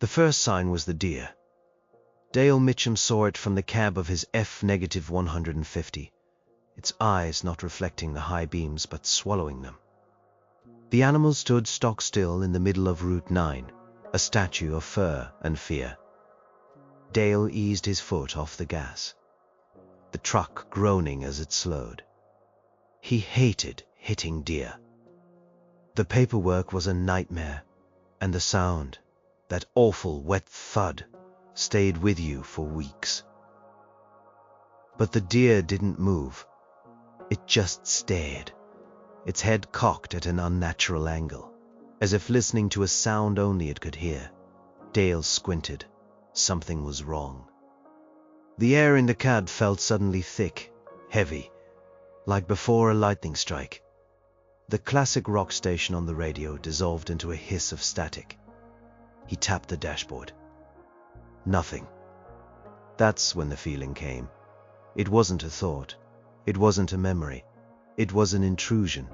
The first sign was the deer. Dale Mitchum saw it from the cab of his F-150, its eyes not reflecting the high beams but swallowing them. The animal stood stock still in the middle of Route 9, a statue of fur and fear. Dale eased his foot off the gas, the truck groaning as it slowed. He hated hitting deer. The paperwork was a nightmare, and the sound, that awful wet thud, stayed with you for weeks. But the deer didn't move. It just stared, its head cocked at an unnatural angle, as if listening to a sound only it could hear. Dale squinted. Something was wrong. The air in the cab felt suddenly thick, heavy, like before a lightning strike. The classic rock station on the radio dissolved into a hiss of static. He tapped the dashboard. Nothing. That's when the feeling came. It wasn't a thought. It wasn't a memory. It was an intrusion.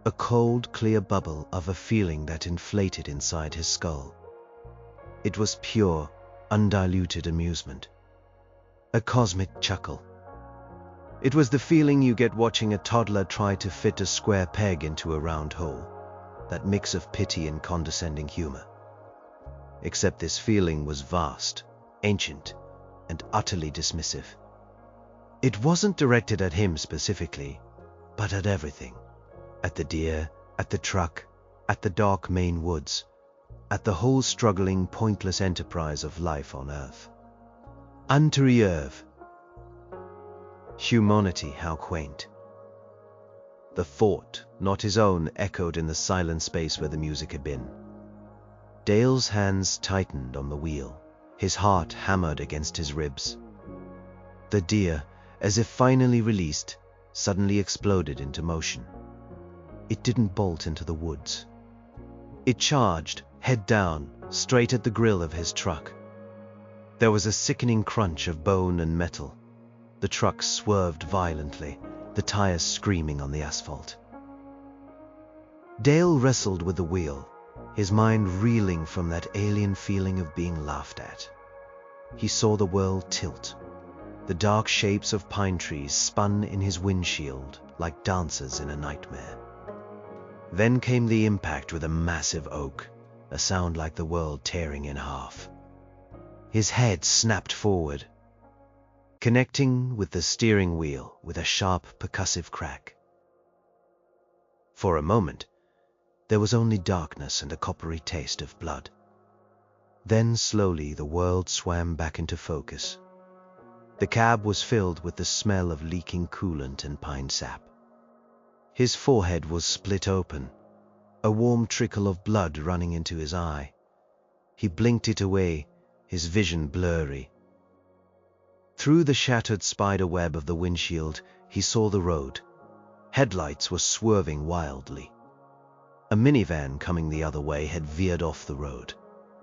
A cold, clear bubble of a feeling that inflated inside his skull. It was pure, undiluted amusement. A cosmic chuckle. It was the feeling you get watching a toddler try to fit a square peg into a round hole. That mix of pity and condescending humor. Except this feeling was vast, ancient, and utterly dismissive. It wasn't directed at him specifically, but at everything. At the deer, at the truck, at the dark Maine woods, at the whole struggling, pointless enterprise of life on Earth. Antérieure. Humanity, how quaint. The thought, not his own, echoed in the silent space where the music had been. Dale's hands tightened on the wheel, his heart hammered against his ribs. The deer, as if finally released, suddenly exploded into motion. It didn't bolt into the woods. It charged, head down, straight at the grill of his truck. There was a sickening crunch of bone and metal. The truck swerved violently, the tires screaming on the asphalt. Dale wrestled with the wheel, his mind reeling from that alien feeling of being laughed at. He saw the world tilt. The dark shapes of pine trees spun in his windshield like dancers in a nightmare. Then came the impact with a massive oak, a sound like the world tearing in half. His head snapped forward, connecting with the steering wheel with a sharp, percussive crack. For a moment, there was only darkness and a coppery taste of blood. Then slowly the world swam back into focus. The cab was filled with the smell of leaking coolant and pine sap. His forehead was split open, a warm trickle of blood running into his eye. He blinked it away, his vision blurry. Through the shattered spider web of the windshield, he saw the road. Headlights were swerving wildly. A minivan coming the other way had veered off the road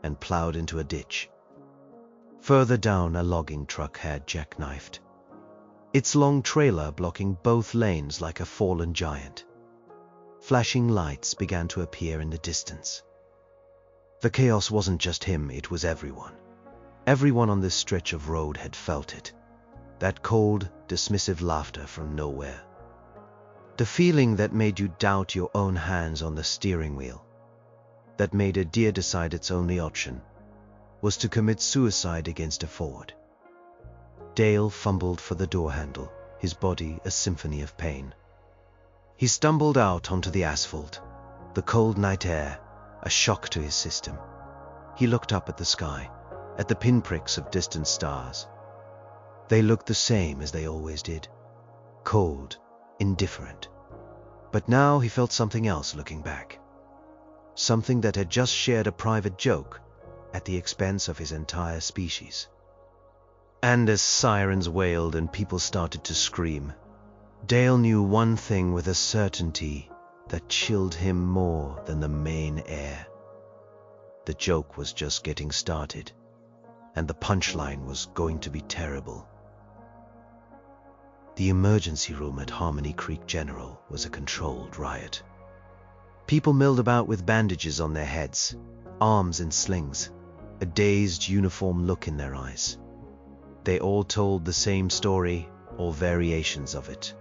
and plowed into a ditch. Further down, a logging truck had jackknifed, its long trailer blocking both lanes like a fallen giant. Flashing lights began to appear in the distance. The chaos wasn't just him, it was everyone. Everyone on this stretch of road had felt it. That cold, dismissive laughter from nowhere. The feeling that made you doubt your own hands on the steering wheel. That made a deer decide its only option was to commit suicide against a Ford. Dale fumbled for the door handle, his body a symphony of pain. He stumbled out onto the asphalt, the cold night air, a shock to his system. He looked up at the sky, at the pinpricks of distant stars. They looked the same as they always did, cold, indifferent. But now he felt something else looking back. Something that had just shared a private joke at the expense of his entire species. And as sirens wailed and people started to scream, Dale knew one thing with a certainty that chilled him more than the Maine air. The joke was just getting started, and the punchline was going to be terrible. The emergency room at Harmony Creek General was a controlled riot. People milled about with bandages on their heads, arms in slings, a dazed, uniform look in their eyes. They all told the same story, or variations of it.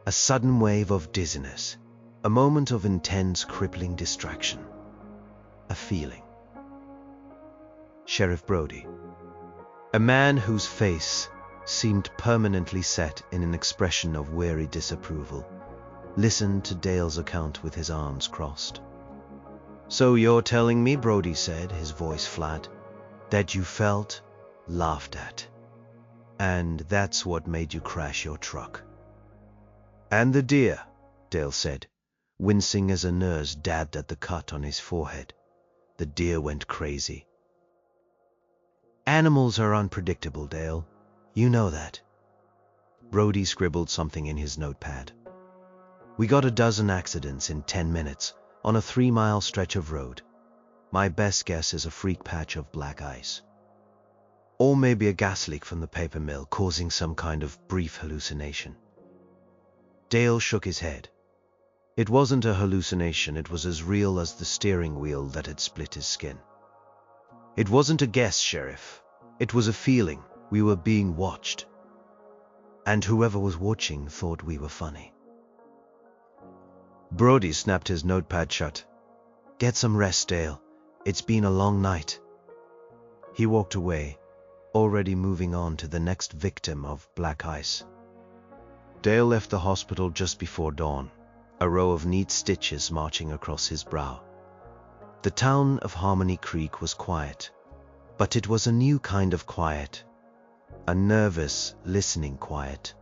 A sudden wave of dizziness, a moment of intense, crippling distraction, a feeling. Sheriff Brody, a man whose face seemed permanently set in an expression of weary disapproval, listened to Dale's account with his arms crossed. "So you're telling me," Brody said, his voice flat, "that you felt laughed at. And that's what made you crash your truck." "And the deer," Dale said, wincing as a nurse dabbed at the cut on his forehead. "The deer went crazy." "Animals are unpredictable, Dale. You know that." Brody scribbled something in his notepad. "We got a dozen accidents in 10 minutes on a 3-mile stretch of road. My best guess is a freak patch of black ice. Or maybe a gas leak from the paper mill causing some kind of brief hallucination." Dale shook his head. It wasn't a hallucination, it was as real as the steering wheel that had split his skin. "It wasn't a guess, Sheriff. It was a feeling. We were being watched. And whoever was watching thought we were funny." Brody snapped his notepad shut. "Get some rest, Dale. It's been a long night." He walked away, already moving on to the next victim of black ice. Dale left the hospital just before dawn, a row of neat stitches marching across his brow. The town of Harmony Creek was quiet, but it was a new kind of quiet, a nervous, listening quiet.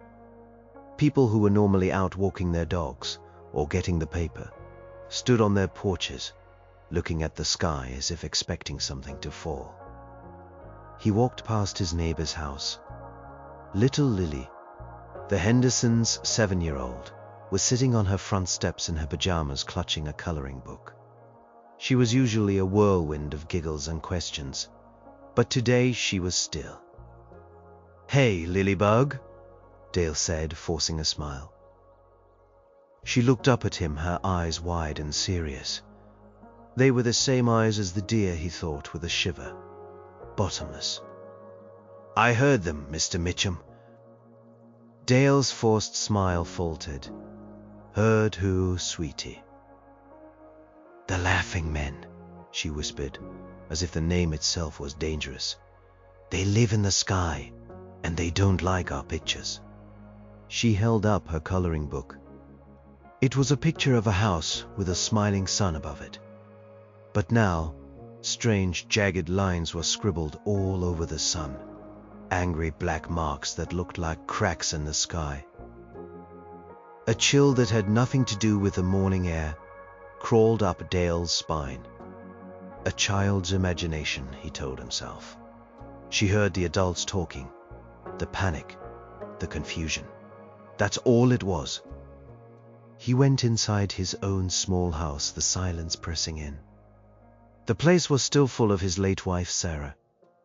People who were normally out walking their dogs or getting the paper stood on their porches, looking at the sky as if expecting something to fall. He walked past his neighbor's house. Little Lily, the Hendersons' 7-year-old, was sitting on her front steps in her pajamas clutching a coloring book. She was usually a whirlwind of giggles and questions, but today she was still. "Hey, Lilybug," Dale said, forcing a smile. She looked up at him, her eyes wide and serious. They were the same eyes as the deer, he thought with a shiver. Bottomless. "I heard them, Mr. Mitchum." Dale's forced smile faltered. "Heard who, sweetie?" "The Laughing Men," she whispered, as if the name itself was dangerous. "They live in the sky, and they don't like our pictures." She held up her coloring book. It was a picture of a house with a smiling sun above it. But now, strange, jagged lines were scribbled all over the sun, angry black marks that looked like cracks in the sky. A chill that had nothing to do with the morning air crawled up Dale's spine. A child's imagination, he told himself. She heard the adults talking, the panic, the confusion. That's all it was. He went inside his own small house, the silence pressing in. The place was still full of his late wife, Sarah,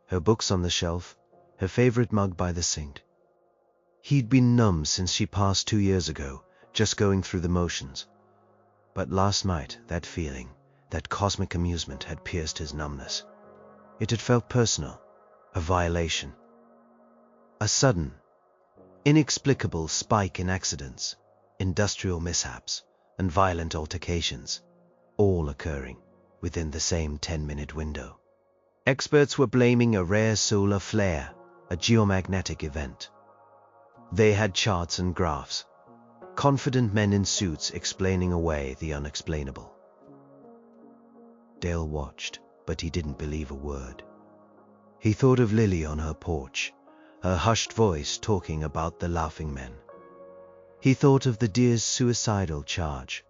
her books on the shelf, her favorite mug by the sink. He'd been numb since she passed 2 years ago, just going through the motions. But last night, that feeling, that cosmic amusement had pierced his numbness. It had felt personal, a violation. A sudden, inexplicable spike in accidents, industrial mishaps, and violent altercations, all occurring within the same 10-minute window. Experts were blaming a rare solar flare, a geomagnetic event. They had charts and graphs, confident men in suits explaining away the unexplainable. Dale watched, but he didn't believe a word. He thought of Lily on her porch, her hushed voice talking about the Laughing Men. He thought of the deer's suicidal charge.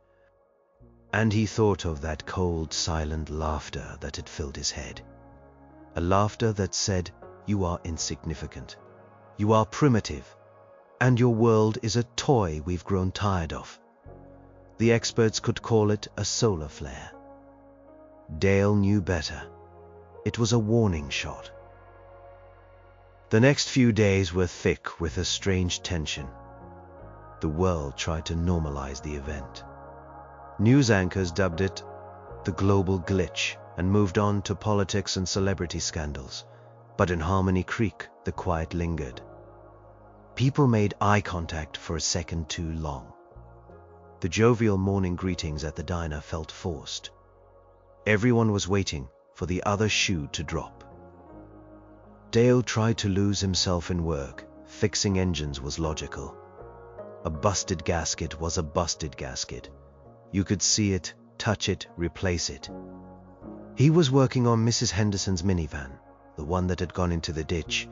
And he thought of that cold, silent laughter that had filled his head. A laughter that said, "You are insignificant. You are primitive. And your world is a toy we've grown tired of." The experts could call it a solar flare. Dale knew better. It was a warning shot. The next few days were thick with a strange tension. The world tried to normalize the event. News anchors dubbed it the global glitch, and moved on to politics and celebrity scandals. But in Harmony Creek, the quiet lingered. People made eye contact for a second too long. The jovial morning greetings at the diner felt forced. Everyone was waiting for the other shoe to drop. Dale tried to lose himself in work. Fixing engines was logical. A busted gasket was a busted gasket. You could see it, touch it, replace it. He was working on Mrs. Henderson's minivan, the one that had gone into the ditch,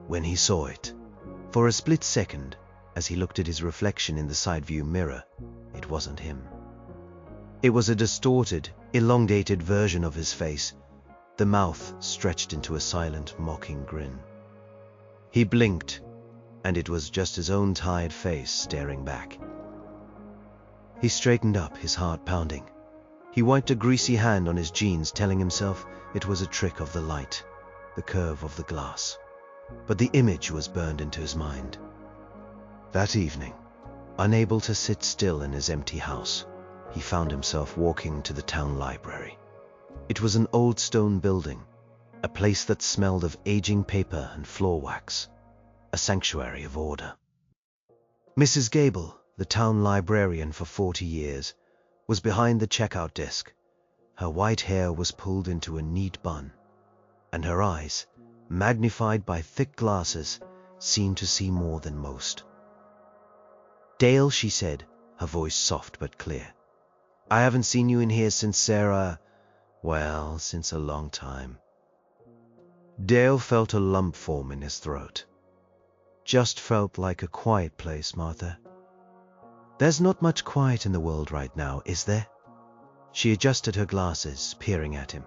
when he saw it. For a split second, as he looked at his reflection in the side view mirror, it wasn't him. It was a distorted, elongated version of his face, the mouth stretched into a silent, mocking grin. He blinked, and it was just his own tired face staring back. He straightened up, his heart pounding. He wiped a greasy hand on his jeans, telling himself it was a trick of the light, the curve of the glass. But the image was burned into his mind. That evening, unable to sit still in his empty house, he found himself walking to the town library. It was an old stone building, a place that smelled of aging paper and floor wax, a sanctuary of order. Mrs. Gable, the town librarian for 40 years, was behind the checkout desk. Her white hair was pulled into a neat bun, and her eyes, magnified by thick glasses, seemed to see more than most. "Dale," she said, her voice soft but clear. "I haven't seen you in here since Sarah... well, since a long time." Dale felt a lump form in his throat. "Just felt like a quiet place, Martha." "There's not much quiet in the world right now, is there?" She adjusted her glasses, peering at him.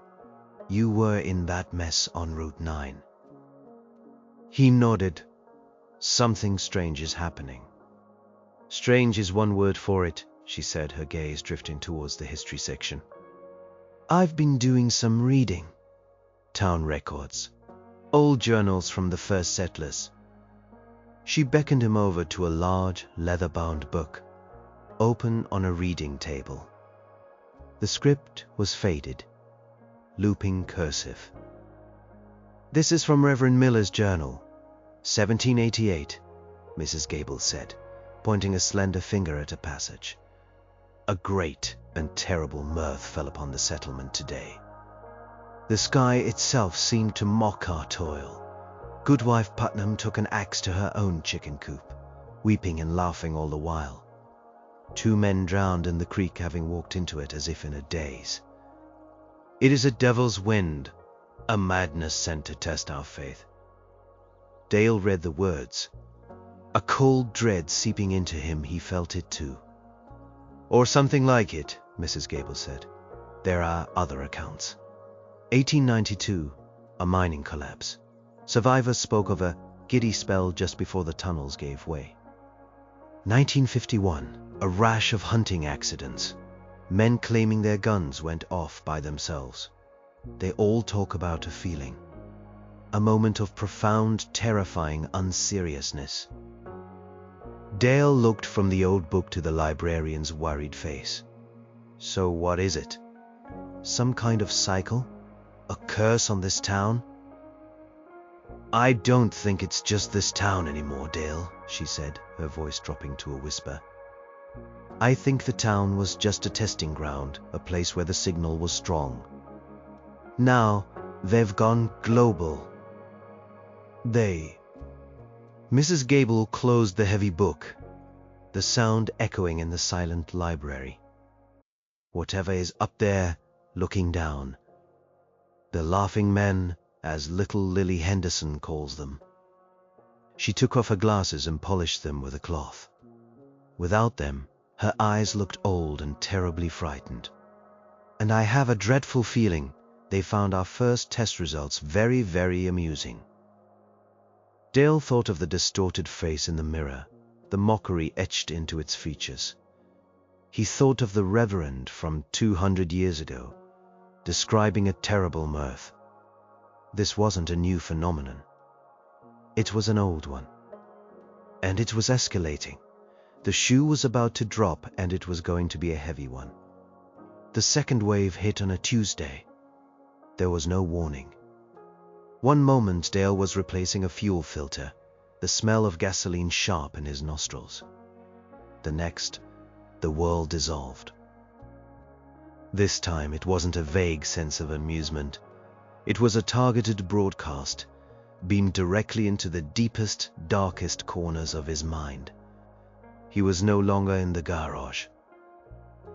"You were in that mess on Route 9. He nodded. "Something strange is happening." "Strange is one word for it," she said, her gaze drifting towards the history section. "I've been doing some reading. Town records. Old journals from the first settlers." She beckoned him over to a large, leather-bound book, open on a reading table. The script was faded, looping cursive. "This is from Reverend Miller's journal, 1788, Mrs. Gable said, pointing a slender finger at a passage. A great and terrible mirth fell upon the settlement today. The sky itself seemed to mock our toil. Goodwife Putnam took an axe to her own chicken coop, weeping and laughing all the while. 2 men drowned in the creek, having walked into it as if in a daze. It is a devil's wind, a madness sent to test our faith." Dale read the words. A cold dread seeping into him, he felt it too. "Or something like it," Mrs. Gable said. "There are other accounts. 1892, a mining collapse. Survivors spoke of a giddy spell just before the tunnels gave way. 1951, a rash of hunting accidents. Men claiming their guns went off by themselves. They all talk about a feeling. A moment of profound, terrifying unseriousness." Dale looked from the old book to the librarian's worried face. "So what is it? Some kind of cycle? A curse on this town?" "I don't think it's just this town anymore, Dale," she said, her voice dropping to a whisper. "I think the town was just a testing ground, a place where the signal was strong. Now, they've gone global. They..." Mrs. Gable closed the heavy book, the sound echoing in the silent library. "Whatever is up there, looking down. The laughing men, as little Lily Henderson calls them." She took off her glasses and polished them with a cloth. Without them, her eyes looked old and terribly frightened. "And I have a dreadful feeling they found our first test results very, very amusing." Dale thought of the distorted face in the mirror, the mockery etched into its features. He thought of the Reverend from 200 years ago, describing a terrible mirth. This wasn't a new phenomenon. It was an old one. And it was escalating. The shoe was about to drop, and it was going to be a heavy one. The second wave hit on a Tuesday. there was no warning. One moment Dale was replacing a fuel filter, the smell of gasoline sharp in his nostrils. The next, the world dissolved. This time it wasn't a vague sense of amusement. It was a targeted broadcast, beamed directly into the deepest, darkest corners of his mind. He was no longer in the garage.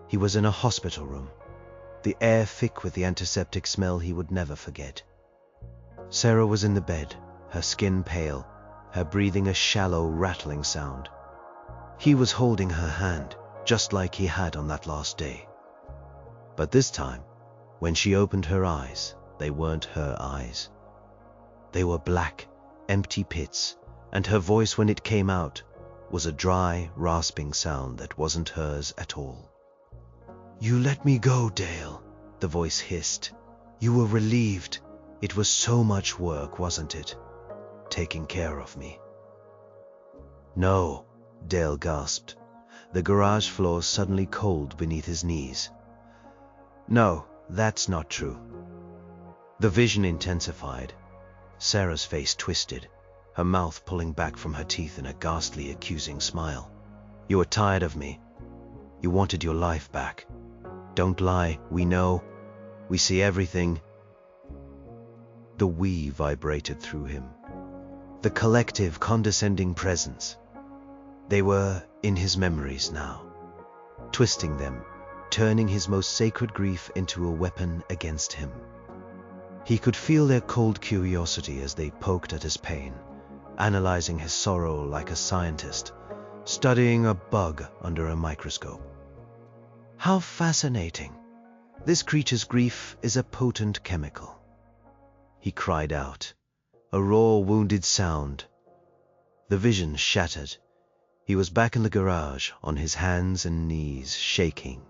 He was in a hospital room, the air thick with the antiseptic smell he would never forget. Sarah was in the bed, her skin pale, her breathing a shallow, rattling sound. He was holding her hand, just like he had on that last day. But this time, when she opened her eyes, they weren't her eyes. They were black, empty pits, and her voice, when it came out, was a dry, rasping sound that wasn't hers at all. "You let me go, Dale," the voice hissed. "You were relieved. It was so much work, wasn't it? Taking care of me." "No," Dale gasped, the garage floor suddenly cold beneath his knees. "No, that's not true." The vision intensified. Sarah's face twisted, her mouth pulling back from her teeth in a ghastly, accusing smile. "You were tired of me. You wanted your life back. Don't lie, we know. We see everything." The we vibrated through him. The collective, condescending presence. They were in his memories now, twisting them, turning his most sacred grief into a weapon against him. He could feel their cold curiosity as they poked at his pain, analyzing his sorrow like a scientist, studying a bug under a microscope. How fascinating! This creature's grief is a potent chemical. He cried out, a raw, wounded sound. The vision shattered. He was back in the garage, on his hands and knees, shaking.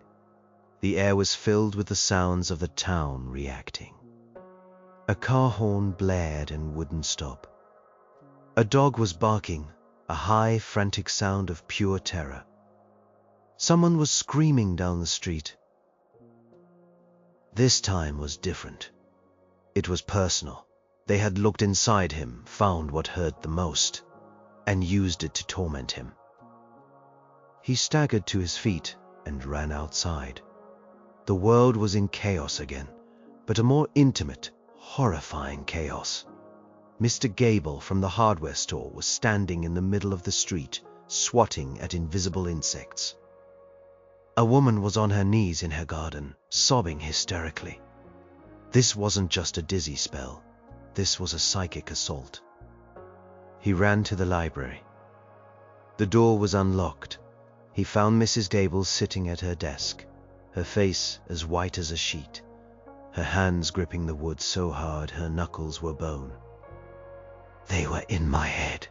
The air was filled with the sounds of the town reacting. A car horn blared and wouldn't stop. A dog was barking, a high, frantic sound of pure terror. Someone was screaming down the street. This time was different. It was personal. They had looked inside him, found what hurt the most, and used it to torment him. He staggered to his feet and ran outside. The world was in chaos again, but a more intimate, horrifying chaos. Mr. Gable from the hardware store was standing in the middle of the street, swatting at invisible insects. A woman was on her knees in her garden, sobbing hysterically. This wasn't just a dizzy spell. This was a psychic assault. He ran to the library. The door was unlocked. He found Mrs. Gable sitting at her desk, her face as white as a sheet, her hands gripping the wood so hard her knuckles were bone. "They were in my head,"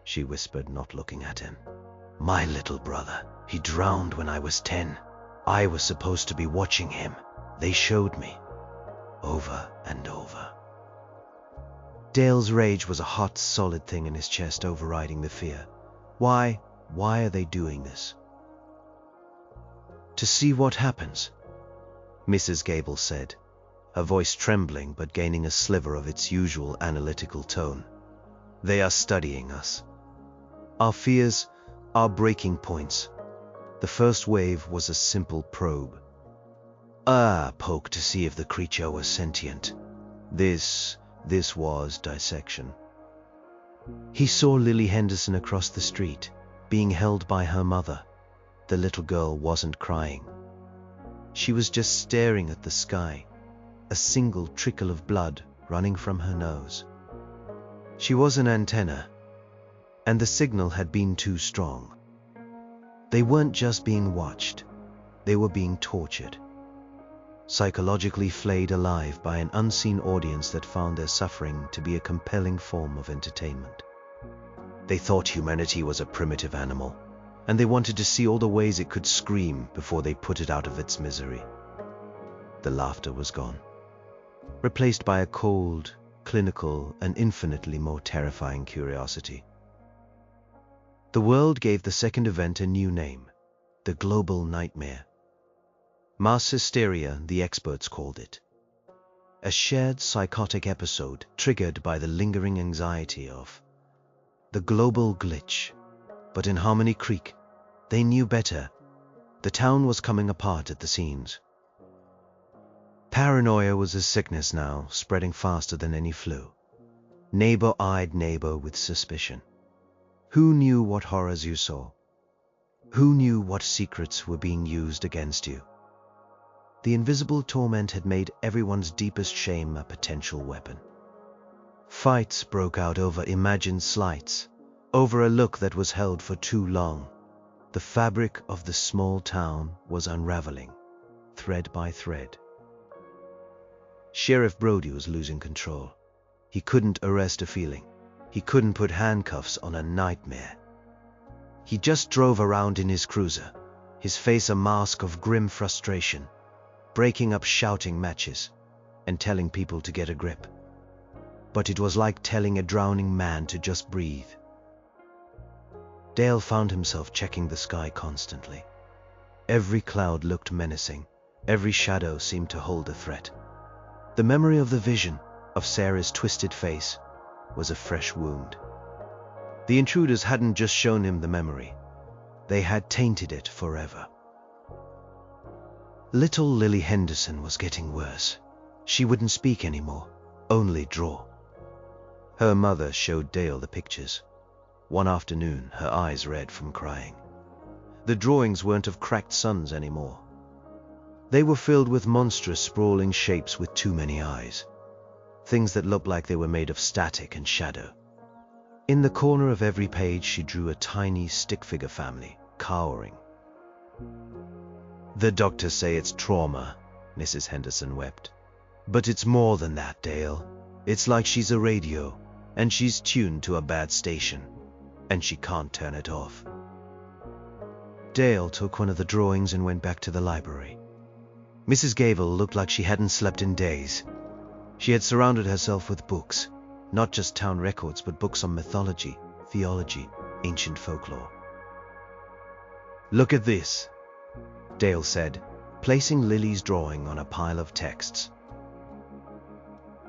she whispered, not looking at him. "My little brother, he drowned when I was 10. I was supposed to be watching him. They showed me. Over and over." Dale's rage was a hot, solid thing in his chest, overriding the fear. Why are they doing this? "To see what happens," Mrs. Gable said, her voice trembling but gaining a sliver of its usual analytical tone. "They are studying us. Our fears, our breaking points. The first wave was a simple probe. A poke to see if the creature was sentient. This was dissection." He saw Lily Henderson across the street, being held by her mother. The little girl wasn't crying. She was just staring at the sky, a single trickle of blood running from her nose. She was an antenna, and the signal had been too strong. They weren't just being watched, they were being tortured, psychologically flayed alive by an unseen audience that found their suffering to be a compelling form of entertainment. They thought humanity was a primitive animal, and they wanted to see all the ways it could scream before they put it out of its misery. The laughter was gone, replaced by a cold, clinical, and infinitely more terrifying curiosity. The world gave the second event a new name, the global nightmare. Mass hysteria, the experts called it. a shared psychotic episode triggered by the lingering anxiety of the global glitch. But in Harmony Creek, they knew better. The town was coming apart at the seams. Paranoia was a sickness now, spreading faster than any flu. Neighbor eyed neighbor with suspicion. Who knew what horrors you saw? Who knew what secrets were being used against you? The invisible torment had made everyone's deepest shame a potential weapon. Fights broke out over imagined slights, over a look that was held for too long. The fabric of the small town was unraveling, thread by thread. Sheriff Brody was losing control. He couldn't arrest a feeling. He couldn't put handcuffs on a nightmare. He just drove around in his cruiser, his face a mask of grim frustration, breaking up shouting matches and telling people to get a grip. But it was like telling a drowning man to just breathe. Dale found himself checking the sky constantly. Every cloud looked menacing. Every shadow seemed to hold a threat. The memory of the vision of Sarah's twisted face was a fresh wound. The intruders hadn't just shown him the memory. They had tainted it forever. Little Lily Henderson was getting worse. She wouldn't speak anymore, only draw. Her mother showed Dale the pictures. One afternoon, her eyes red from crying. The drawings weren't of cracked suns anymore. They were filled with monstrous, sprawling shapes with too many eyes. Things that looked like they were made of static and shadow. In the corner of every page, she drew a tiny stick figure family, cowering. "The doctors say it's trauma," Mrs. Henderson wept. "But it's more than that, Dale. It's like she's a radio, and she's tuned to a bad station, and she can't turn it off." Dale took one of the drawings and went back to the library. Mrs. Gable looked like she hadn't slept in days. She had surrounded herself with books, not just town records, but books on mythology, theology, ancient folklore. "Look at this," Dale said, placing Lily's drawing on a pile of texts.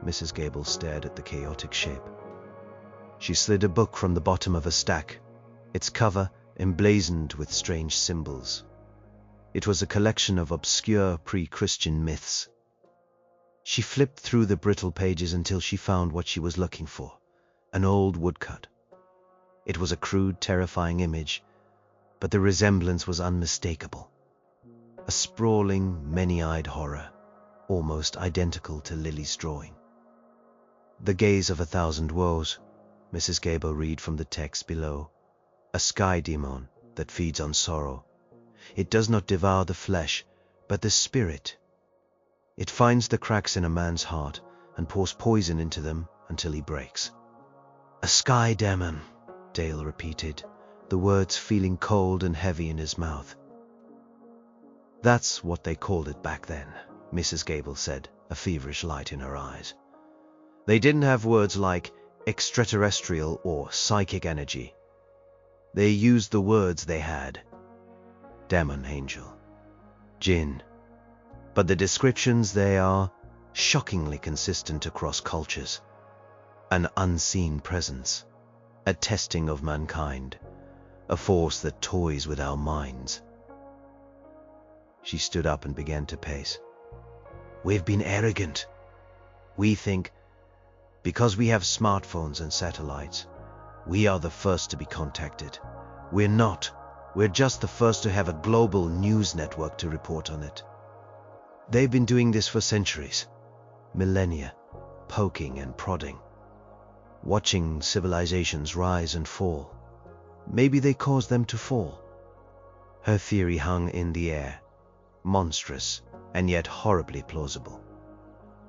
Mrs. Gable stared at the chaotic shape. She slid a book from the bottom of a stack, its cover emblazoned with strange symbols. It was a collection of obscure pre-Christian myths. She flipped through the brittle pages until she found what she was looking for, an old woodcut. It was a crude, terrifying image, but the resemblance was unmistakable. A sprawling, many-eyed horror, almost identical to Lily's drawing. "The gaze of 1,000 woes," Mrs. Gable read from the text below. "A sky demon that feeds on sorrow. It does not devour the flesh, but the spirit. It finds the cracks in a man's heart and pours poison into them until he breaks." "A sky demon," Dale repeated, the words feeling cold and heavy in his mouth. "That's what they called it back then," Mrs. Gable said, a feverish light in her eyes. "They didn't have words like extraterrestrial or psychic energy. They used the words they had. Demon, angel, jinn. But the descriptions, they are shockingly consistent across cultures. An unseen presence, a testing of mankind, a force that toys with our minds." She stood up and began to pace. "We've been arrogant. We think, because we have smartphones and satellites, we are the first to be contacted. We're not. We're just the first to have a global news network to report on it. They've been doing this for centuries, millennia, poking and prodding, watching civilizations rise and fall. Maybe they caused them to fall." Her theory hung in the air, monstrous and yet horribly plausible.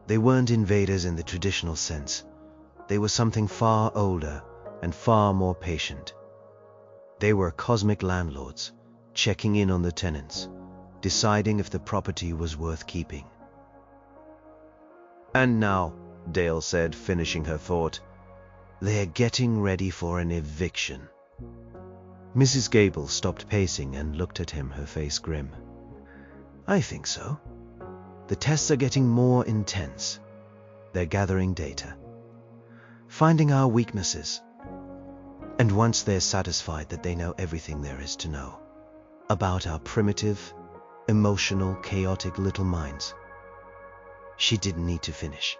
They weren't invaders in the traditional sense. They were something far older and far more patient. They were cosmic landlords, checking in on the tenants, deciding if the property was worth keeping. "And now," Dale said, finishing her thought, "they're getting ready for an eviction." Mrs. Gable stopped pacing and looked at him, her face grim. "I think so. The tests are getting more intense. They're gathering data, finding our weaknesses. And once they're satisfied that they know everything there is to know about our primitive, emotional, chaotic little minds, she didn't need to finish.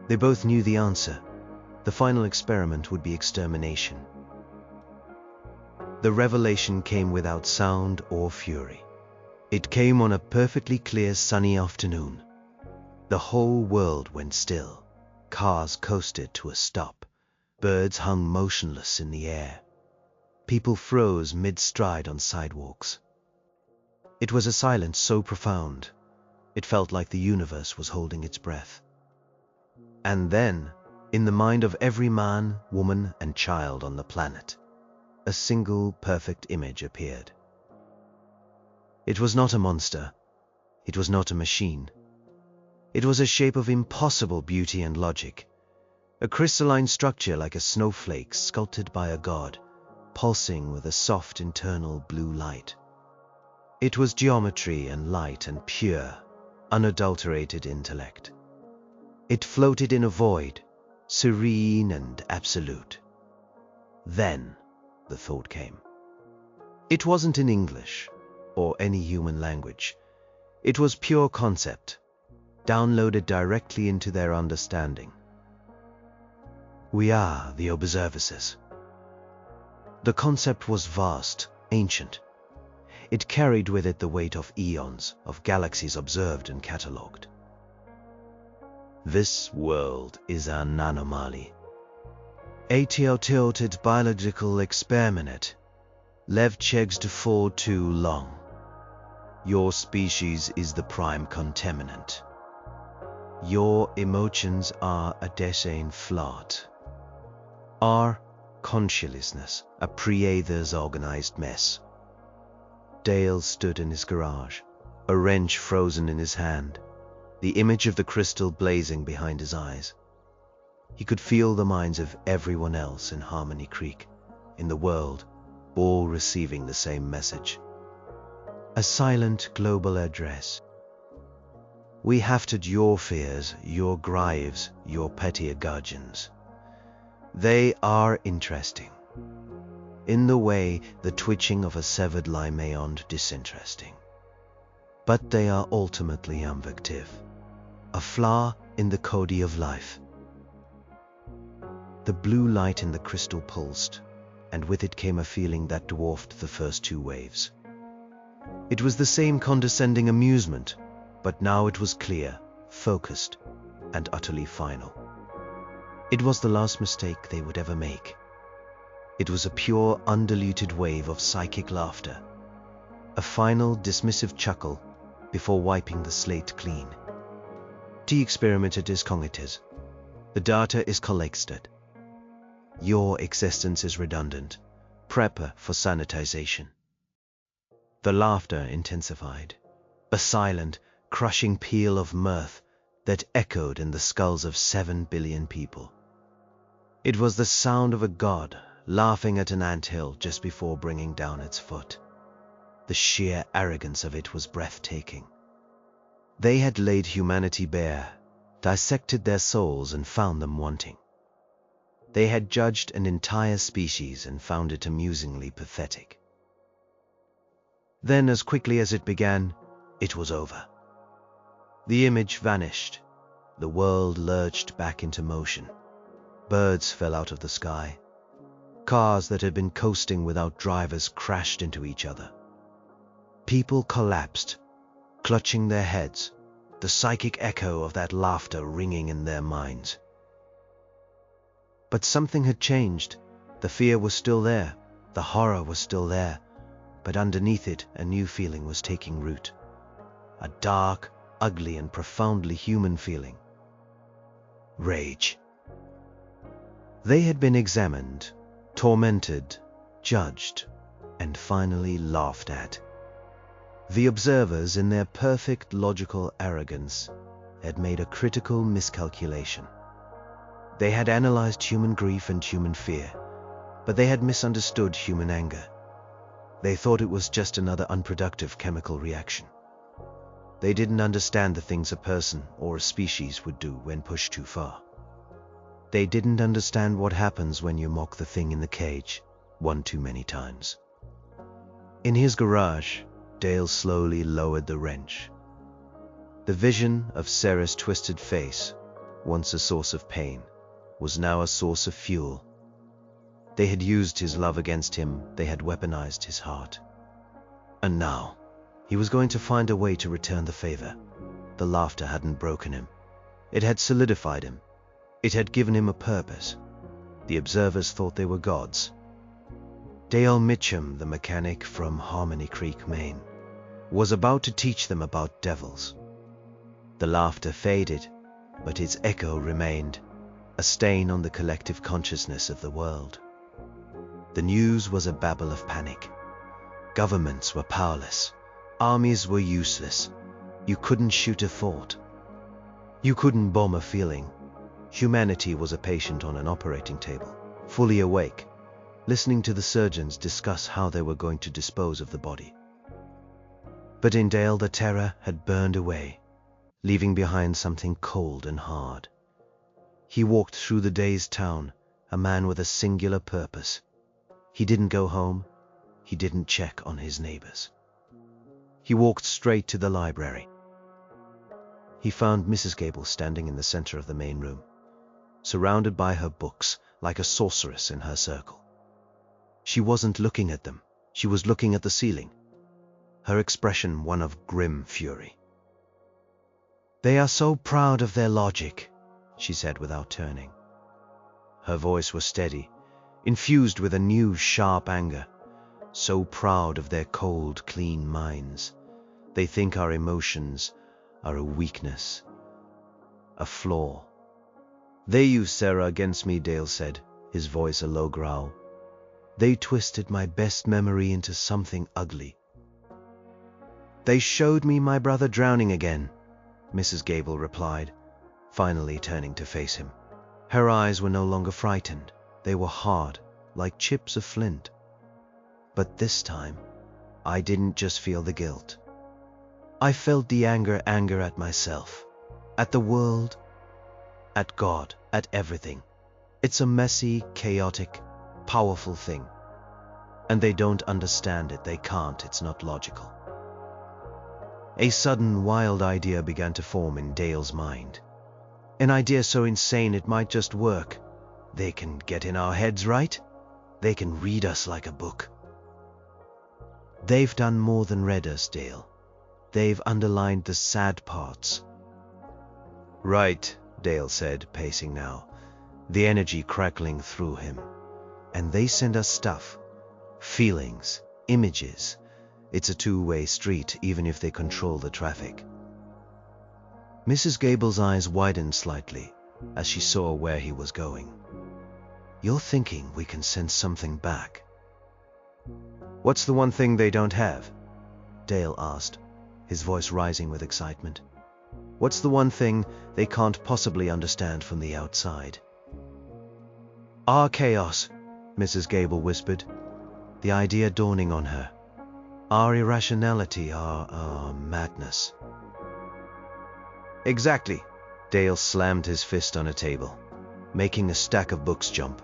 They both knew the answer. The final experiment would be extermination. The revelation came without sound or fury. It came on a perfectly clear sunny afternoon. The whole world went still. Cars coasted to a stop. Birds hung motionless in the air. People froze mid-stride on sidewalks. It was a silence so profound, it felt like the universe was holding its breath. And then, in the mind of every man, woman, and child on the planet, a single perfect image appeared. It was not a monster. It was not a machine. It was a shape of impossible beauty and logic, a crystalline structure like a snowflake sculpted by a god, pulsing with a soft internal blue light. It was geometry and light and pure, unadulterated intellect. It floated in a void, serene and absolute. Then the thought came. It wasn't in English or any human language. It was pure concept, downloaded directly into their understanding. We are the observers. The concept was vast, ancient. It carried with it the weight of eons of galaxies observed and catalogued. This world is an anomaly. A tilted biological experiment. Levcheg's for too long. Your species is the prime contaminant. Your emotions are a design flaut. Our consciousness a pre-other's organized mess. Dale stood in his garage, a wrench frozen in his hand, the image of the crystal blazing behind his eyes. He could feel the minds of everyone else in Harmony Creek, in the world, all receiving the same message. A silent global address. We hafted your fears, your griefs, your petty gudgeons. They are interesting. In the way the twitching of a severed limb beyond disinteresting. But they are ultimately invective, a flaw in the code of life. The blue light in the crystal pulsed, and with it came a feeling that dwarfed the first two waves. It was the same condescending amusement, but now it was clear, focused, and utterly final. It was the last mistake they would ever make. It was a pure, undiluted wave of psychic laughter, a final dismissive chuckle before wiping the slate clean. The experiment is cognitive. The data is collected. Your existence is redundant, prepper for sanitization. The laughter intensified, a silent, crushing peal of mirth that echoed in the skulls of 7 billion people. It was the sound of a god laughing at an anthill just before bringing down its foot. The sheer arrogance of it was breathtaking. They had laid humanity bare, dissected their souls and found them wanting. They had judged an entire species and found it amusingly pathetic. Then, as quickly as it began, it was over. The image vanished. The world lurched back into motion. Birds fell out of the sky. Cars that had been coasting without drivers crashed into each other. People collapsed, clutching their heads, the psychic echo of that laughter ringing in their minds. But something had changed. The fear was still there, the horror was still there, but underneath it a new feeling was taking root. A dark, ugly, and profoundly human feeling. Rage. They had been examined, tormented, judged, and finally laughed at. The observers, in their perfect logical arrogance, had made a critical miscalculation. They had analyzed human grief and human fear, but they had misunderstood human anger. They thought it was just another unproductive chemical reaction. They didn't understand the things a person or a species would do when pushed too far. They didn't understand what happens when you mock the thing in the cage one too many times. In his garage, Dale slowly lowered the wrench. The vision of Sarah's twisted face, once a source of pain, was now a source of fuel. They had used his love against him, they had weaponized his heart. And now, he was going to find a way to return the favor. The laughter hadn't broken him. It had solidified him. It had given him a purpose. The observers thought they were gods. Dale Mitchum, the mechanic from Harmony Creek, Maine, was about to teach them about devils. The laughter faded, but its echo remained, a stain on the collective consciousness of the world. The news was a babble of panic. Governments were powerless. Armies were useless. You couldn't shoot a thought. You couldn't bomb a feeling. Humanity was a patient on an operating table, fully awake, listening to the surgeons discuss how they were going to dispose of the body. But in Dale, the terror had burned away, leaving behind something cold and hard. He walked through the dazed town, a man with a singular purpose. He didn't go home. He didn't check on his neighbors. He walked straight to the library. He found Mrs. Gable standing in the center of the main room, surrounded by her books like a sorceress in her circle. She wasn't looking at them. She was looking at the ceiling, her expression one of grim fury. "They are so proud of their logic," she said without turning. Her voice was steady, infused with a new sharp anger. "So proud of their cold, clean minds. They think our emotions are a weakness, a flaw." "They used Sarah against me," Dale said, his voice a low growl. "They twisted my best memory into something ugly. They showed me my brother drowning again," Mrs. Gable replied, finally turning to face him. Her eyes were no longer frightened. They were hard, like chips of flint. "But this time, I didn't just feel the guilt. I felt the anger at myself, at the world, at God, at everything. It's a messy, chaotic, powerful thing. And they don't understand it. They can't. It's not logical." A sudden, wild idea began to form in Dale's mind. An idea so insane it might just work. They can get in our heads, right? They can read us like a book. "They've done more than read us, Dale. They've underlined the sad parts." "Right," Dale said, pacing now, the energy crackling through him. "And they send us stuff, feelings, images. It's a two-way street, even if they control the traffic." Mrs. Gable's eyes widened slightly as she saw where he was going. "You're thinking we can send something back?" "What's the one thing they don't have?" Dale asked, his voice rising with excitement. "What's the one thing they can't possibly understand from the outside?" "Our chaos," Mrs. Gable whispered, the idea dawning on her. "Our irrationality, our madness." "Exactly." Dale slammed his fist on a table, making a stack of books jump.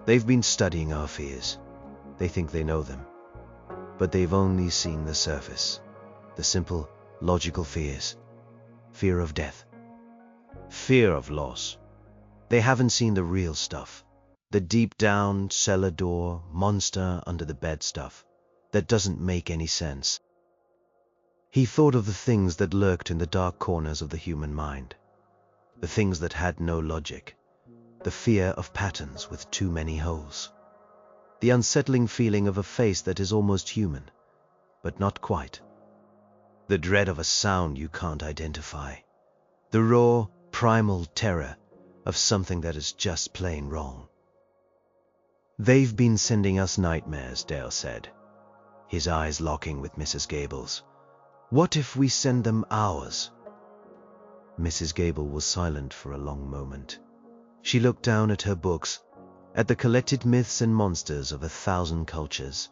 "They've been studying our fears. They think they know them. But they've only seen the surface. The simple, logical fears. Fear of death. Fear of loss. They haven't seen the real stuff. The deep down, cellar door, monster under the bed stuff. That doesn't make any sense." He thought of the things that lurked in the dark corners of the human mind. The things that had no logic. The fear of patterns with too many holes. The unsettling feeling of a face that is almost human, but not quite. The dread of a sound you can't identify. The raw, primal terror of something that is just plain wrong. "They've been sending us nightmares," Dale said, his eyes locking with Mrs. Gable's. "What if we send them ours?" Mrs. Gable was silent for a long moment. She looked down at her books, at the collected myths and monsters of 1,000 cultures.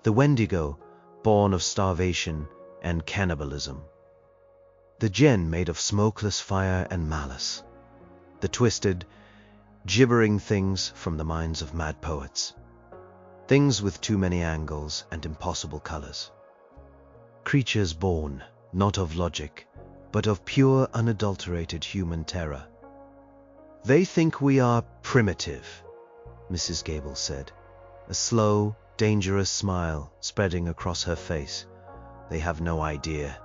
The Wendigo, born of starvation and cannibalism. The gen made of smokeless fire and malice. The twisted, gibbering things from the minds of mad poets. Things with too many angles and impossible colors. Creatures born, not of logic, but of pure, unadulterated human terror. They think we are primitive, Mrs. Gable said, a slow, dangerous smile spreading across her face. They have no idea.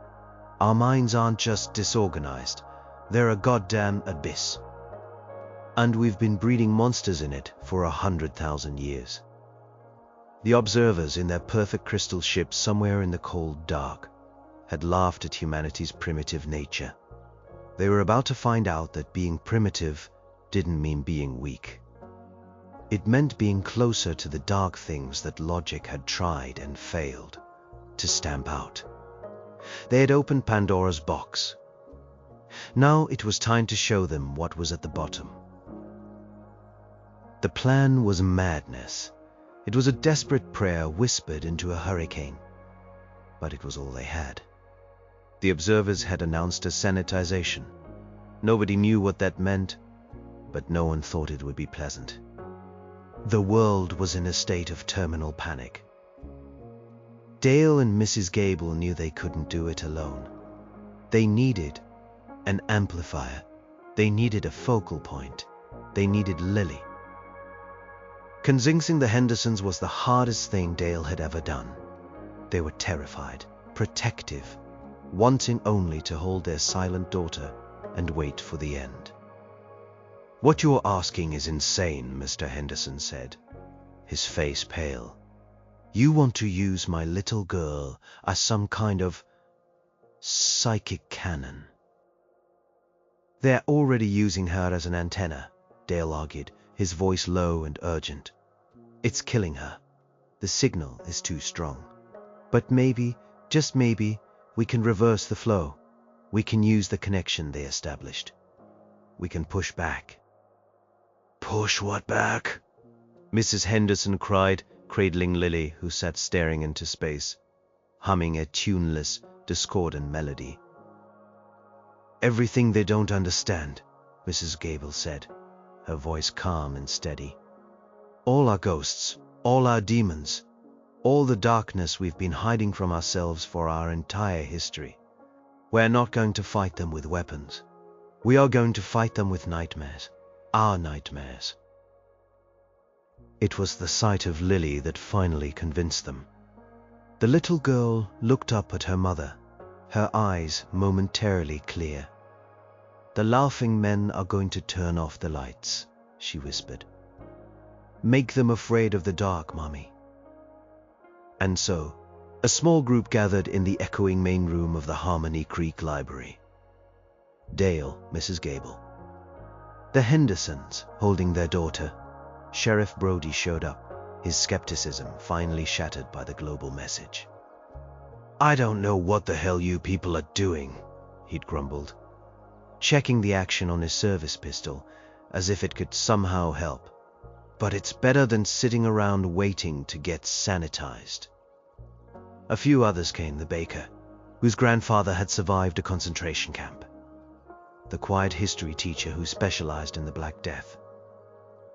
Our minds aren't just disorganized, they're a goddamn abyss. And we've been breeding monsters in it for 100,000 years. The observers in their perfect crystal ship somewhere in the cold dark had laughed at humanity's primitive nature. They were about to find out that being primitive didn't mean being weak. It meant being closer to the dark things that logic had tried and failed to stamp out. They had opened Pandora's box. Now it was time to show them what was at the bottom. The plan was madness. It was a desperate prayer whispered into a hurricane. But it was all they had. The observers had announced a sanitization. Nobody knew what that meant, but no one thought it would be pleasant. The world was in a state of terminal panic. Dale and Mrs. Gable knew they couldn't do it alone. They needed an amplifier. They needed a focal point. They needed Lily. Convincing the Hendersons was the hardest thing Dale had ever done. They were terrified, protective, wanting only to hold their silent daughter and wait for the end. "What you're asking is insane," Mr. Henderson said, his face pale. "You want to use my little girl as some kind of psychic cannon." "They're already using her as an antenna," Dale argued, his voice low and urgent. "It's killing her. The signal is too strong. But maybe, just maybe, we can reverse the flow. We can use the connection they established. We can push back." "Push what back?" Mrs. Henderson cried, cradling Lily, who sat staring into space, humming a tuneless, discordant melody. "Everything they don't understand," Mrs. Gable said, her voice calm and steady. "All our ghosts, all our demons, all the darkness we've been hiding from ourselves for our entire history. We're not going to fight them with weapons. We are going to fight them with nightmares. Our nightmares." It was the sight of Lily that finally convinced them. The little girl looked up at her mother, her eyes momentarily clear. "The laughing men are going to turn off the lights," she whispered. "Make them afraid of the dark, Mommy." And so, a small group gathered in the echoing main room of the Harmony Creek Library. Dale, Mrs. Gable. The Hendersons holding their daughter. Sheriff Brody showed up, his skepticism finally shattered by the global message. "I don't know what the hell you people are doing," he'd grumbled, checking the action on his service pistol as if it could somehow help. "But it's better than sitting around waiting to get sanitized." A few others came: the baker, whose grandfather had survived a concentration camp, the quiet history teacher who specialized in the Black Death.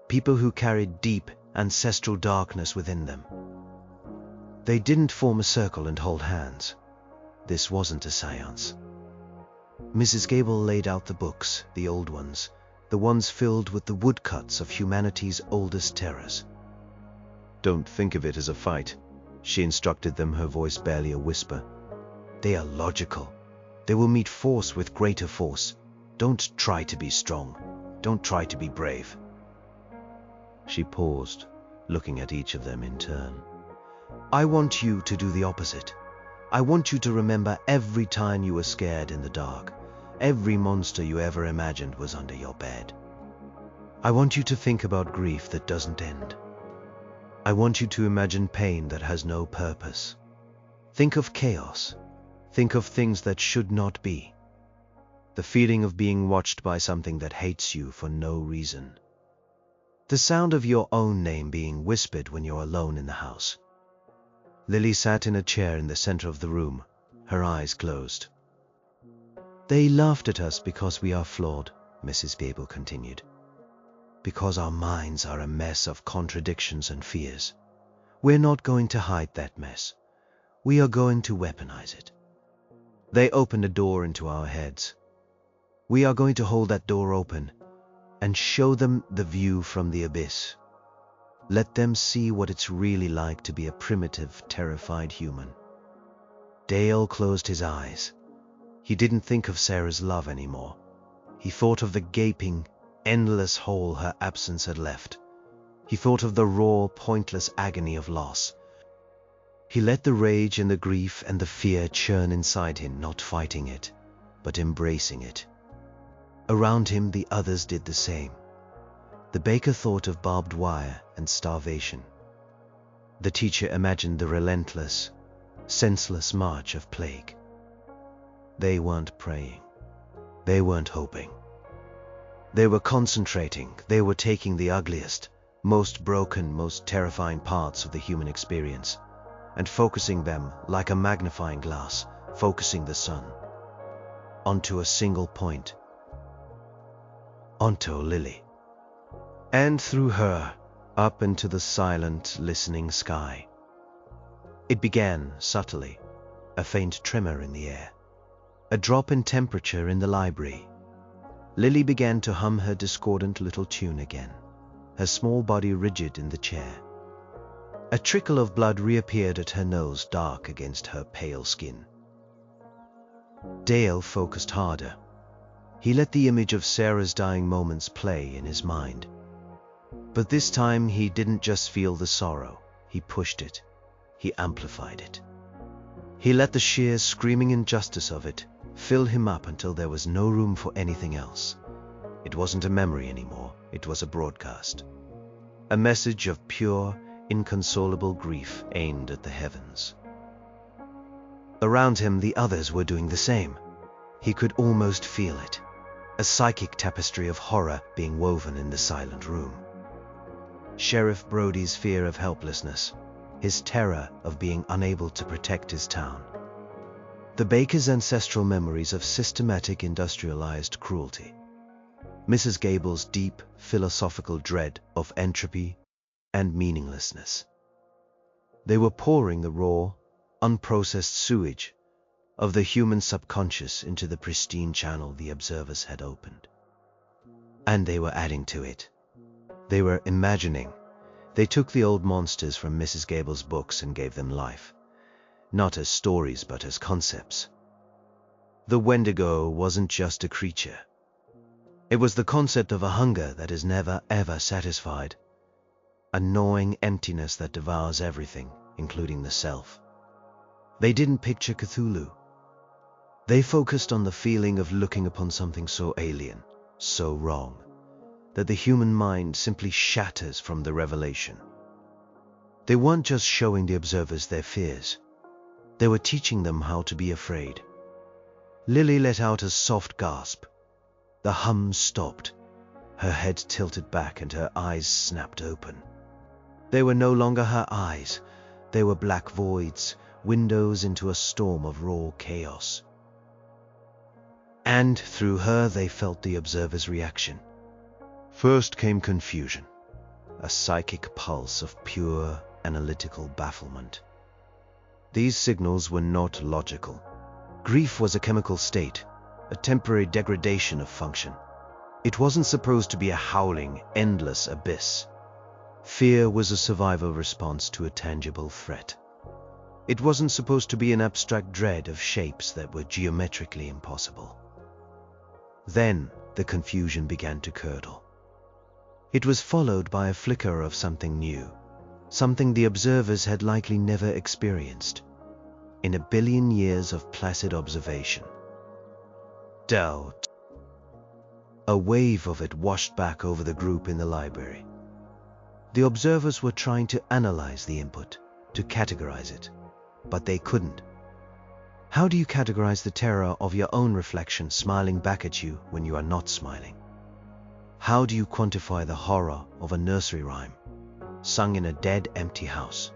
People who carried deep, ancestral darkness within them. They didn't form a circle and hold hands. This wasn't a seance. Mrs. Gable laid out the books, the old ones, the ones filled with the woodcuts of humanity's oldest terrors. "Don't think of it as a fight," she instructed them, her voice barely a whisper. "They are logical. They will meet force with greater force. Don't try to be strong. Don't try to be brave." She paused, looking at each of them in turn. "I want you to do the opposite. I want you to remember every time you were scared in the dark, every monster you ever imagined was under your bed. I want you to think about grief that doesn't end. I want you to imagine pain that has no purpose. Think of chaos. Think of things that should not be. The feeling of being watched by something that hates you for no reason. The sound of your own name being whispered when you're alone in the house." Lily sat in a chair in the center of the room, her eyes closed. They laughed at us because we are flawed, Mrs. Gable continued. Because our minds are a mess of contradictions and fears. We're not going to hide that mess. We are going to weaponize it. They opened a door into our heads. We are going to hold that door open and show them the view from the abyss. Let them see what it's really like to be a primitive, terrified human. Dale closed his eyes. He didn't think of Sarah's love anymore. He thought of the gaping, endless hole her absence had left. He thought of the raw, pointless agony of loss. He let the rage and the grief and the fear churn inside him, not fighting it, but embracing it. Around him, the others did the same. The baker thought of barbed wire and starvation. The teacher imagined the relentless, senseless march of plague. They weren't praying. They weren't hoping. They were concentrating. They were taking the ugliest, most broken, most terrifying parts of the human experience and focusing them like a magnifying glass, focusing the sun onto a single point, onto Lily. And through her, up into the silent, listening sky. It began subtly, a faint tremor in the air, a drop in temperature in the library. Lily began to hum her discordant little tune again, her small body rigid in the chair. A trickle of blood reappeared at her nose, dark against her pale skin. Dale focused harder. He let the image of Sarah's dying moments play in his mind. But this time he didn't just feel the sorrow, he pushed it, he amplified it. He let the sheer screaming injustice of it fill him up until there was no room for anything else. It wasn't a memory anymore, it was a broadcast. A message of pure, inconsolable grief aimed at the heavens. Around him, the others were doing the same. He could almost feel it, a psychic tapestry of horror being woven in the silent room. Sheriff Brody's fear of helplessness, his terror of being unable to protect his town. The baker's ancestral memories of systematic industrialized cruelty. Mrs. Gable's deep philosophical dread of entropy and meaninglessness. They were pouring the raw, unprocessed sewage of the human subconscious into the pristine channel the observers had opened. And they were adding to it. They were imagining. They took the old monsters from Mrs. Gable's books and gave them life, not as stories but as concepts. The Wendigo wasn't just a creature. It was the concept of a hunger that is never ever satisfied, a gnawing emptiness that devours everything, including the self. They didn't picture Cthulhu. They focused on the feeling of looking upon something so alien, so wrong, that the human mind simply shatters from the revelation. They weren't just showing the observers their fears. They were teaching them how to be afraid. Lily let out a soft gasp. The hum stopped. Her head tilted back and her eyes snapped open. They were no longer her eyes. They were black voids, windows into a storm of raw chaos. And through her they felt the observer's reaction. First came confusion, a psychic pulse of pure, analytical bafflement. These signals were not logical. Grief was a chemical state, a temporary degradation of function. It wasn't supposed to be a howling, endless abyss. Fear was a survival response to a tangible threat. It wasn't supposed to be an abstract dread of shapes that were geometrically impossible. Then the confusion began to curdle. It was followed by a flicker of something new, something the observers had likely never experienced in a billion years of placid observation. Doubt. A wave of it washed back over the group in the library. The observers were trying to analyze the input, to categorize it, but they couldn't. How do you categorize the terror of your own reflection smiling back at you when you are not smiling? How do you quantify the horror of a nursery rhyme sung in a dead, empty house?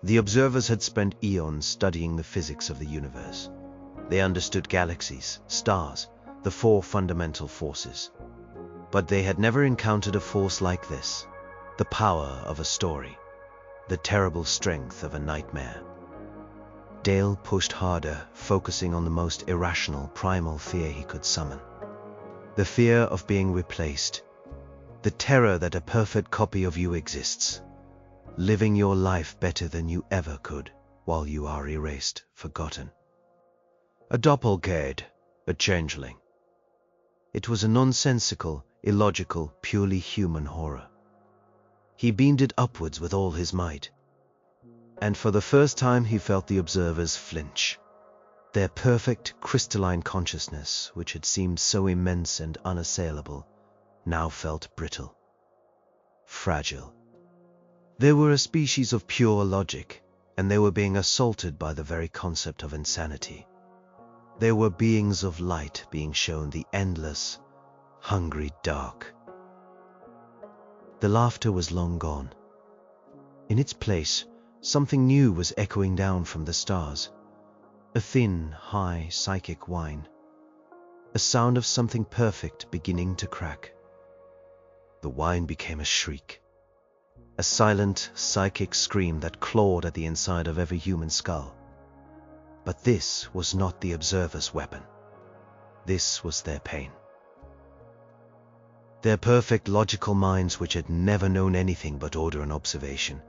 The observers had spent eons studying the physics of the universe. They understood galaxies, stars, the four fundamental forces. But they had never encountered a force like this, the power of a story, the terrible strength of a nightmare. Dale pushed harder, focusing on the most irrational, primal fear he could summon. The fear of being replaced, the terror that a perfect copy of you exists, living your life better than you ever could, while you are erased, forgotten. A doppelganger, a changeling. It was a nonsensical, illogical, purely human horror. He beamed it upwards with all his might, and for the first time he felt the observers flinch. Their perfect, crystalline consciousness, which had seemed so immense and unassailable, now felt brittle, fragile. They were a species of pure logic, and they were being assaulted by the very concept of insanity. They were beings of light being shown the endless, hungry dark. The laughter was long gone. In its place, something new was echoing down from the stars. A thin, high, psychic whine. A sound of something perfect beginning to crack. The whine became a shriek. A silent, psychic scream that clawed at the inside of every human skull. But this was not the observer's weapon. This was their pain. Their perfect logical minds, which had never known anything but order and observation,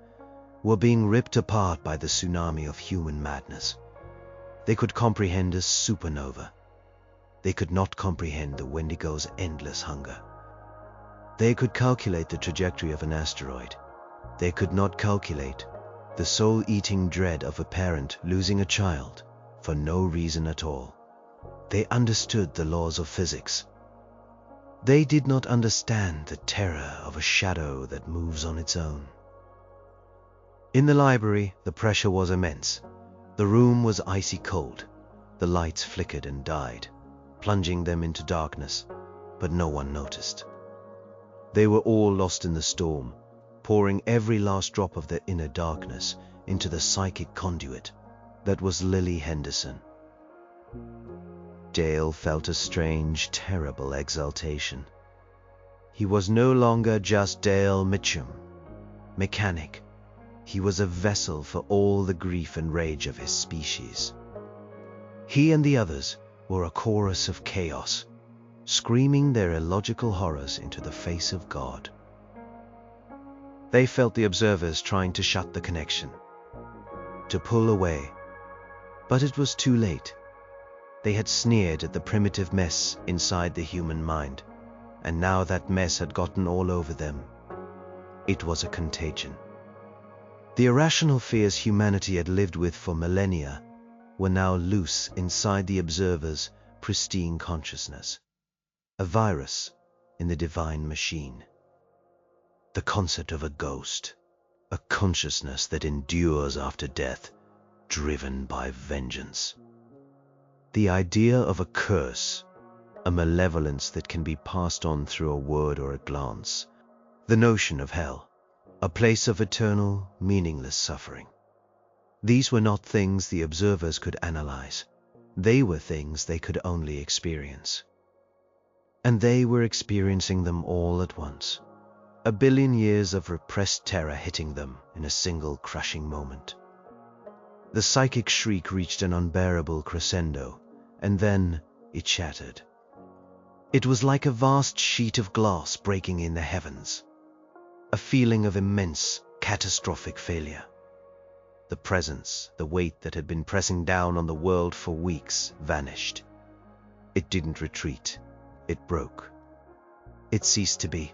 were being ripped apart by the tsunami of human madness. They could comprehend a supernova. They could not comprehend the Wendigo's endless hunger. They could calculate the trajectory of an asteroid. They could not calculate the soul-eating dread of a parent losing a child for no reason at all. They understood the laws of physics. They did not understand the terror of a shadow that moves on its own. In the library, the pressure was immense. The room was icy cold. The lights flickered and died, plunging them into darkness, but no one noticed. They were all lost in the storm, pouring every last drop of their inner darkness into the psychic conduit that was Lily Henderson. Dale felt a strange, terrible exultation. He was no longer just Dale Mitchum, mechanic. He was a vessel for all the grief and rage of his species. He and the others were a chorus of chaos, screaming their illogical horrors into the face of God. They felt the observers trying to shut the connection, to pull away, but it was too late. They had sneered at the primitive mess inside the human mind, and now that mess had gotten all over them. It was a contagion. The irrational fears humanity had lived with for millennia were now loose inside the observer's pristine consciousness. A virus in the divine machine. The concept of a ghost, a consciousness that endures after death, driven by vengeance. The idea of a curse, a malevolence that can be passed on through a word or a glance. The notion of hell, a place of eternal, meaningless suffering. These were not things the observers could analyze. They were things they could only experience. And they were experiencing them all at once. A billion years of repressed terror hitting them in a single crushing moment. The psychic shriek reached an unbearable crescendo, and then it shattered. It was like a vast sheet of glass breaking in the heavens. A feeling of immense, catastrophic failure. The presence, the weight that had been pressing down on the world for weeks, vanished. It didn't retreat. It broke. It ceased to be.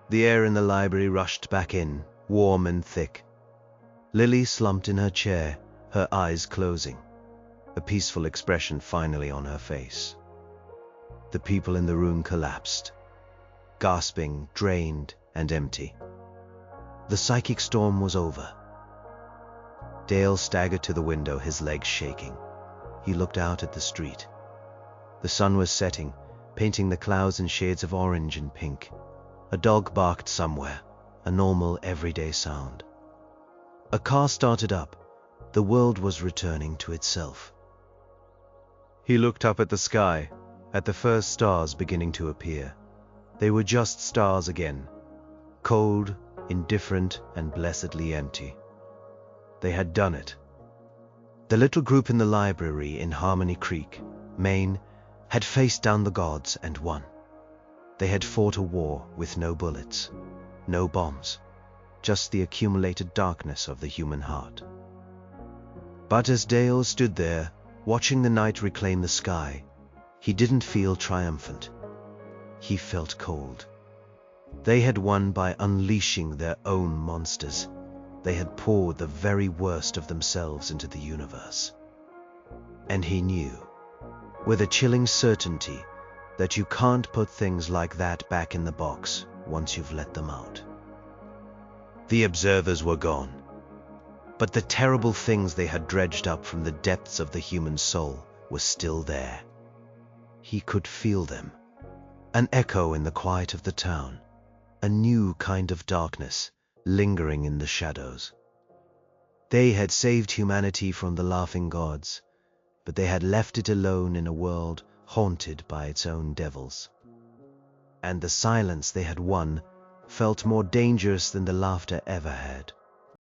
The air in the library rushed back in, warm and thick. Lily slumped in her chair, her eyes closing, a peaceful expression finally on her face. The people in the room collapsed, gasping, drained, and empty. The psychic storm was over. Dale staggered to the window, his legs shaking. He looked out at the street. The sun was setting, painting the clouds in shades of orange and pink. A dog barked somewhere, a normal, everyday sound. A car started up. The world was returning to itself. He looked up at the sky, at the first stars beginning to appear. They were just stars again, cold, indifferent, and blessedly empty. They had done it. The little group in the library in Harmony Creek, Maine, had faced down the gods and won. They had fought a war with no bullets, no bombs, just the accumulated darkness of the human heart. But as Dale stood there, watching the night reclaim the sky, he didn't feel triumphant. He felt cold. They had won by unleashing their own monsters. They had poured the very worst of themselves into the universe. And he knew, with a chilling certainty, that you can't put things like that back in the box once you've let them out. The observers were gone, but the terrible things they had dredged up from the depths of the human soul were still there. He could feel them, an echo in the quiet of the town, a new kind of darkness lingering in the shadows. They had saved humanity from the laughing gods, but they had left it alone in a world haunted by its own devils. And the silence they had won felt more dangerous than the laughter ever had.